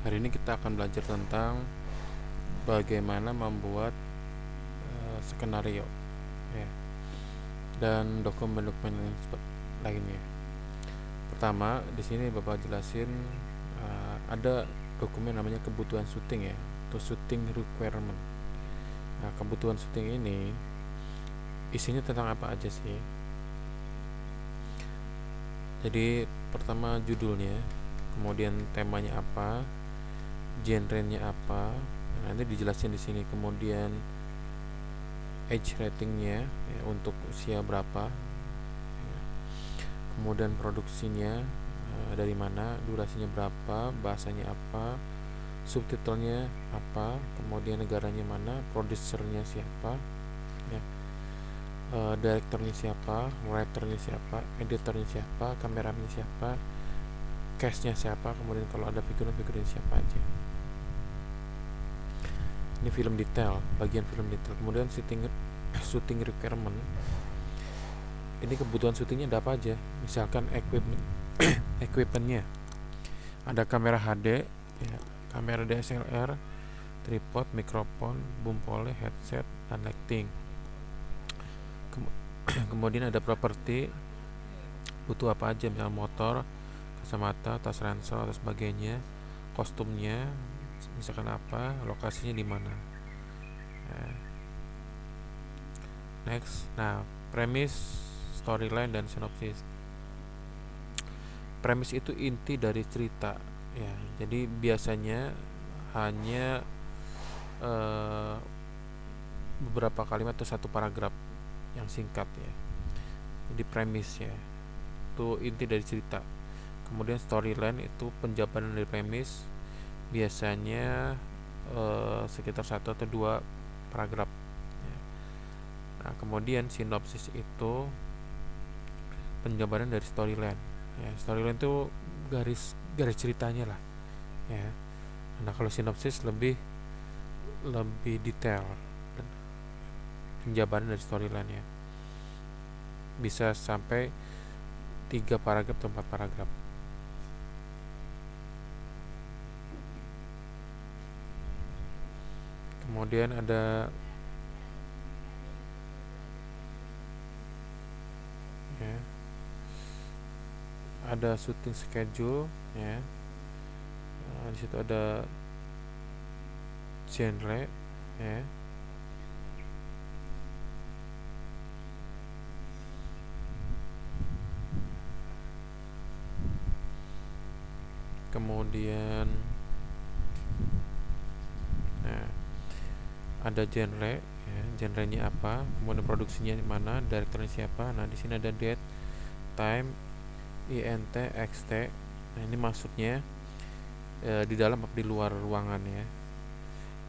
Hari ini kita akan belajar tentang bagaimana membuat skenario ya, dan dokumen-dokumen lainnya. Pertama, di sini Bapak jelasin ada dokumen namanya kebutuhan syuting ya, atau shooting requirement. Nah, kebutuhan syuting ini isinya tentang apa aja sih? Jadi pertama judulnya, kemudian temanya apa, genrenya apa, nanti dijelasin di sini. Kemudian age ratingnya ya, untuk usia berapa, kemudian produksinya dari mana, durasinya berapa, bahasanya apa, subtitlenya apa, kemudian negaranya mana, produsernya siapa ya, direkturnya siapa, writernya siapa, editornya siapa, kameramen siapa, castnya siapa, kemudian kalau ada figuran-figuran siapa aja. Ini film detail, bagian film detail. Kemudian shooting requirement, ini kebutuhan syutingnya ada apa aja. Misalkan equipmentnya ada kamera HD ya, kamera DSLR, tripod, mikrofon, boom pole, headset, dan lighting. Kemudian ada properti, butuh apa aja, misalnya motor, kacamata, tas ransel atau sebagainya, kostumnya misalkan apa, lokasinya di mana. Next, nah premis, storyline, dan sinopsis. Premis itu inti dari cerita ya, jadi biasanya hanya beberapa kalimat atau satu paragraf yang singkat ya. Jadi premis ya, itu inti dari cerita. Kemudian storyline itu penjabaran dari premis, biasanya sekitar satu atau dua paragraf ya. Nah, kemudian sinopsis itu penjabaran dari storyline ya. Storyline itu garis ceritanya lah ya. Nah, kalau sinopsis lebih detail penjabaran dari storyline ya, bisa sampai 3 paragraf atau 4 paragraf. Kemudian ada ya, ada shooting schedule ya. Di situ ada genre ya. Kemudian nah, ada genre ya, genrenya apa, kemudian produksinya di mana, direkturnya siapa. Nah, di sini ada date, time, int, xt. Nah, ini maksudnya di dalam atau di luar ruangan ya.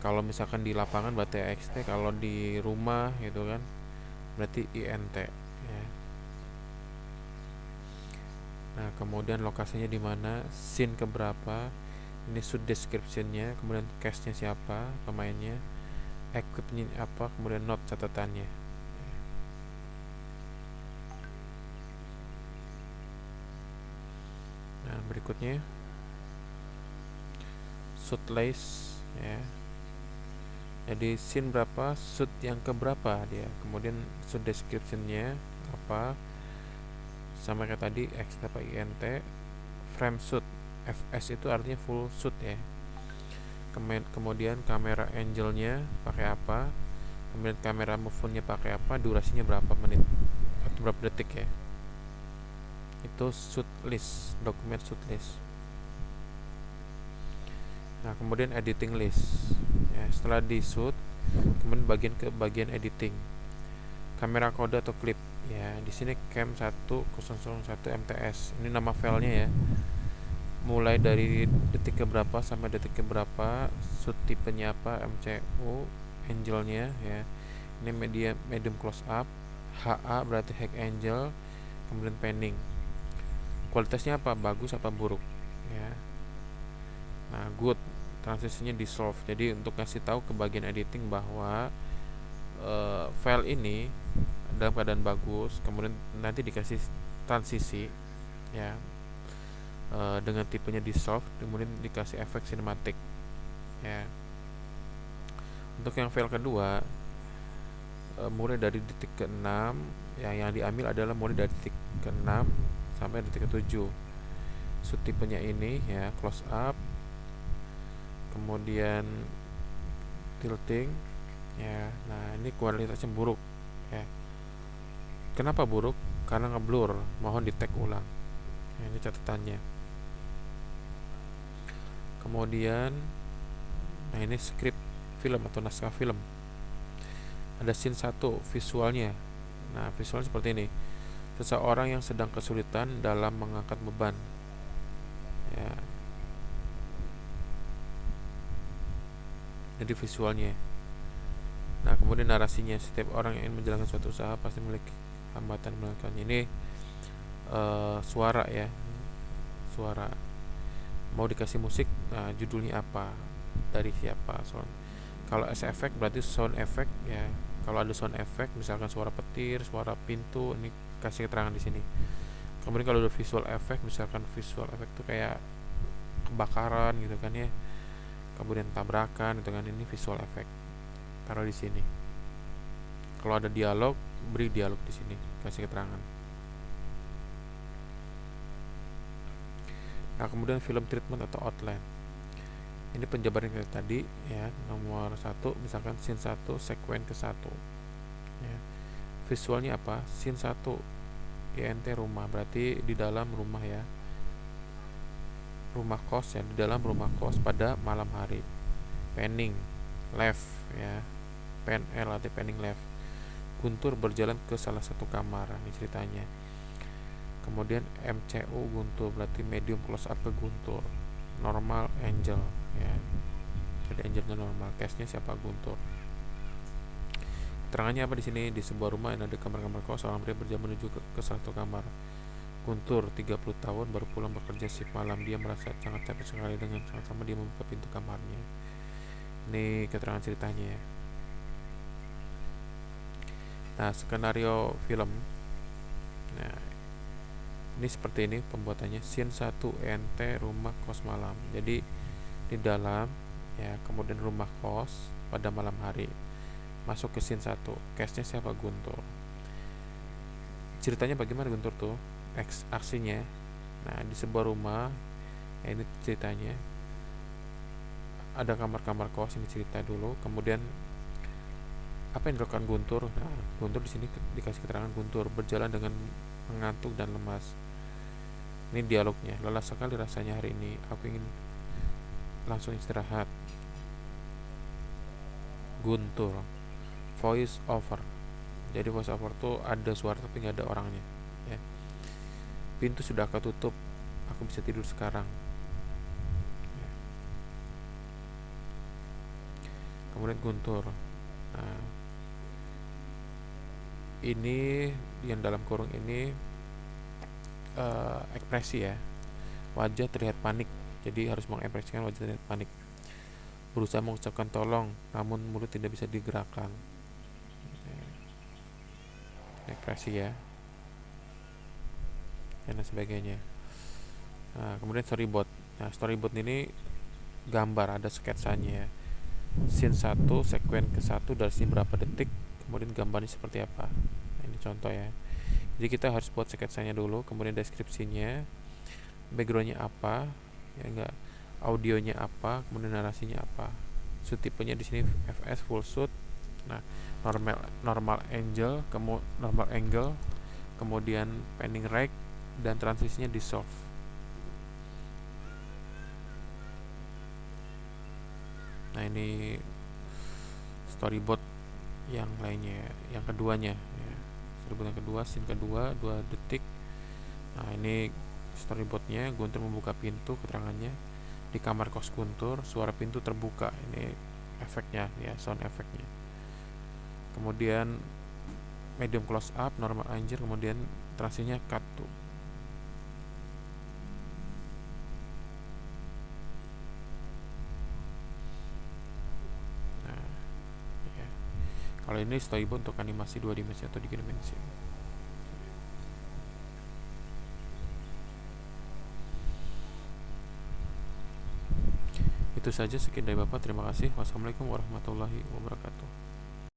Kalau misalkan di lapangan berarti xt, kalau di rumah gitu kan berarti int ya. Nah, kemudian lokasinya di mana, scene keberapa, ini shoot descriptionnya, kemudian castnya siapa, pemainnya, equipnya apa, kemudian note catatannya. Nah, berikutnya shoot list ya. Jadi scene berapa, shoot yang keberapa dia, kemudian shoot descriptionnya apa, sama kayak tadi x apa int. Frame shoot, fs itu artinya full shoot ya. Kemudian kamera angle-nya pakai apa, kemudian kamera move-nya pakai apa, durasinya berapa menit atau berapa detik ya. Itu shoot list, dokumen shoot list. Nah, kemudian editing list ya, setelah di shoot kemudian bagian editing, kamera kode atau klip ya. Di sini cam 1001 mts, ini nama filenya ya, mulai dari detik keberapa sampai detik keberapa, shoot tipenya apa, MCU, angle-nya ya. Ini medium close up, HA berarti high angle, kemudian panning. Kualitasnya apa, bagus apa buruk ya. Nah, good, transisinya dissolve. Jadi untuk kasih tahu ke bagian editing bahwa file ini dalam keadaan bagus, kemudian nanti dikasih transisi ya, dengan tipenya dissolve, kemudian dikasih efek sinematik ya. Untuk yang file kedua, mulai dari detik ke-6, yang diambil adalah mulai dari detik ke-6 sampai detik ke-7. Subtipenya ini ya, close up, kemudian tilting ya. Nah, ini kualitasnya buruk ya. Kenapa buruk? Karena ngeblur, mohon di tag ulang ya, ini catatannya. Kemudian nah, ini skrip film atau naskah film. Ada scene 1 visualnya. Nah, visualnya seperti ini. Seseorang yang sedang kesulitan dalam mengangkat beban ya. Jadi visualnya. Nah, kemudian narasinya, setiap orang yang ingin menjalankan suatu usaha pasti memiliki hambatan melakukannya. Ini suara ya, suara. Mau dikasih musik, nah judulnya apa, dari siapa. Kalau effect berarti sound effect ya. Kalau ada sound effect, misalkan suara petir, suara pintu, ini kasih keterangan di sini. Kemudian kalau ada visual effect, misalkan visual effect itu kayak kebakaran gitu kan ya, kemudian tabrakan itu kan, ini visual effect, taruh di sini. Kalau ada dialog, beri dialog di sini, kasih keterangan. Nah, kemudian film treatment atau outline. Ini penjabaran kita tadi ya, nomor 1 misalkan scene 1 sekuen ke-1 ya. Visualnya apa? Scene 1 INT rumah, berarti di dalam rumah ya, rumah kos ya, di dalam rumah kos pada malam hari. Panning left ya, pan L atau panning left. Guntur berjalan ke salah satu kamar, ini ceritanya. Kemudian MCU Guntur, berarti medium close up ke Guntur. Normal angle ya, jadi angle-nya normal. Case-nya siapa? Guntur. Keterangannya apa di sini? Di sebuah rumah yang ada kamar-kamar kos, seorang pria berjalan menuju ke salah satu kamar. Guntur 30 tahun baru pulang bekerja shift malam. Dia merasa sangat capek sekali. Dengan sama-sama dia membuka pintu kamarnya. Ini keterangan ceritanya ya. Nah, skenario film. Nah, ini seperti ini pembuatannya. Scene 1 NT rumah kos malam. Jadi di dalam ya, kemudian rumah kos pada malam hari. Masuk ke scene 1. Case-nya siapa? Guntur. Ceritanya bagaimana Guntur tuh? Aksinya. Nah, di sebuah rumah ya, ini ceritanya. Ada kamar-kamar kos, ini cerita dulu. Kemudian apa yang dilakukan Guntur? Nah, Guntur di sini dikasih keterangan Guntur berjalan dengan mengantuk dan lemas. Ini dialognya. Lelah sekali rasanya hari ini. Aku ingin langsung istirahat. Guntur. Voice over. Jadi voice over tuh ada suara tapi nggak ada orangnya. Ya. Pintu sudah ketutup. Aku bisa tidur sekarang. Ya. Kemudian Guntur. Nah, ini yang dalam kurung ini ekspresi ya, wajah terlihat panik, jadi harus mengekspresikan wajah terlihat panik. Berusaha mengucapkan tolong, namun mulut tidak bisa digerakkan. Ekspresi ya, dan sebagainya. Nah, kemudian storyboard. Nah, storyboard ini gambar, ada sketsanya ya. Scene 1 sekuen ke-1 dari sini berapa detik, kemudian gambarnya seperti apa. Nah, ini contoh ya. Jadi kita harus buat sketsanya dulu, kemudian deskripsinya, backgroundnya apa, ya enggak, audionya apa, kemudian narasinya apa. Subtipenya di sini FS full shoot. Nah, normal angle, kemudian panning right, dan transisinya dissolve. Nah, ini storyboard yang lainnya, yang keduanya ya. Storyboard yang kedua, scene kedua 2 detik. Nah, ini storyboardnya. Guntur membuka pintu, keterangannya di kamar kos Guntur, suara pintu terbuka, ini efeknya ya, sound efeknya. Kemudian medium close up, normal angle, kemudian transisinya cut to. Nah, ya. Kalau ini storyboard untuk animasi 2 dimensi atau 3 dimensi. Itu saja, sekian dari Bapak. Terima kasih. Wassalamualaikum warahmatullahi wabarakatuh.